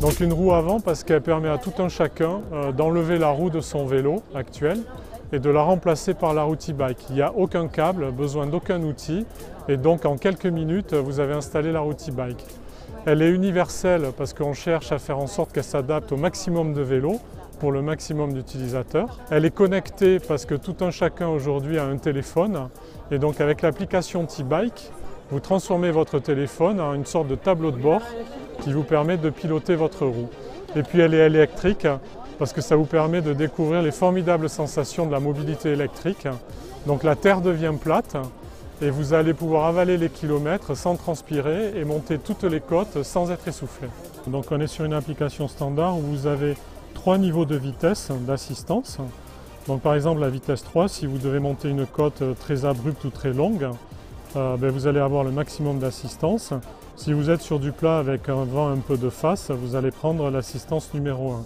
Donc une roue avant parce qu'elle permet à tout un chacun d'enlever la roue de son vélo actuel et de la remplacer par la roue e-bike. Il n'y a aucun câble, besoin d'aucun outil et donc en quelques minutes vous avez installé la roue e-bike. Elle est universelle parce qu'on cherche à faire en sorte qu'elle s'adapte au maximum de vélos pour le maximum d'utilisateurs. Elle est connectée parce que tout un chacun aujourd'hui a un téléphone et donc avec l'application e-bike, vous transformez votre téléphone en une sorte de tableau de bord qui vous permet de piloter votre roue. Et puis elle est électrique parce que ça vous permet de découvrir les formidables sensations de la mobilité électrique. Donc la terre devient plate et vous allez pouvoir avaler les kilomètres sans transpirer et monter toutes les côtes sans être essoufflé. Donc on est sur une application standard où vous avez 3 niveaux de vitesse d'assistance. Donc par exemple la vitesse 3, si vous devez monter une côte très abrupte ou très longue, vous allez avoir le maximum d'assistance. Si vous êtes sur du plat avec un vent un peu de face, vous allez prendre l'assistance numéro 1.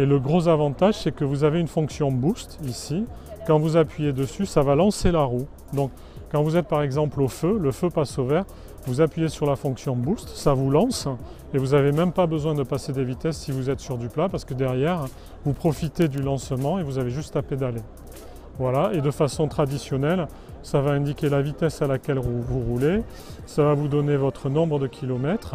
Et le gros avantage, c'est que vous avez une fonction boost ici. Quand vous appuyez dessus, ça va lancer la roue. Donc quand vous êtes par exemple au feu, le feu passe au vert, vous appuyez sur la fonction boost, ça vous lance et vous n'avez même pas besoin de passer des vitesses si vous êtes sur du plat parce que derrière, vous profitez du lancement et vous avez juste à pédaler. Voilà, et de façon traditionnelle, ça va indiquer la vitesse à laquelle vous roulez, ça va vous donner votre nombre de kilomètres,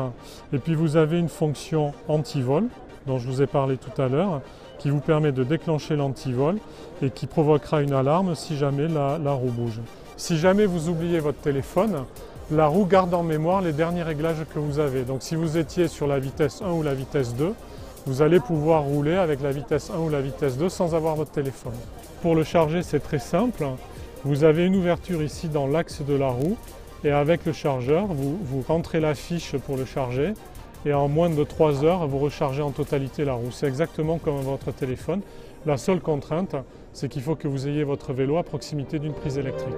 et puis vous avez une fonction anti-vol, dont je vous ai parlé tout à l'heure, qui vous permet de déclencher l'anti-vol et qui provoquera une alarme si jamais la roue bouge. Si jamais vous oubliez votre téléphone, la roue garde en mémoire les derniers réglages que vous avez. Donc si vous étiez sur la vitesse 1 ou la vitesse 2, vous allez pouvoir rouler avec la vitesse 1 ou la vitesse 2 sans avoir votre téléphone. Pour le charger, c'est très simple. Vous avez une ouverture ici dans l'axe de la roue et avec le chargeur, vous rentrez la fiche pour le charger et en moins de 3 heures, vous rechargez en totalité la roue. C'est exactement comme votre téléphone. La seule contrainte, c'est qu'il faut que vous ayez votre vélo à proximité d'une prise électrique.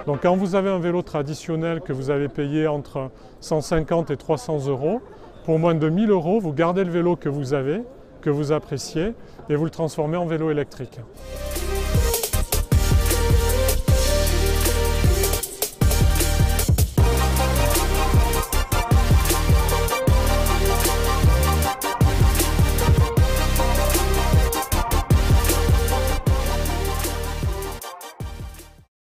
Donc quand vous avez un vélo traditionnel que vous avez payé entre 150 et 300 €, pour moins de 1000 €, vous gardez le vélo que vous avez, que vous appréciez, et vous le transformez en vélo électrique.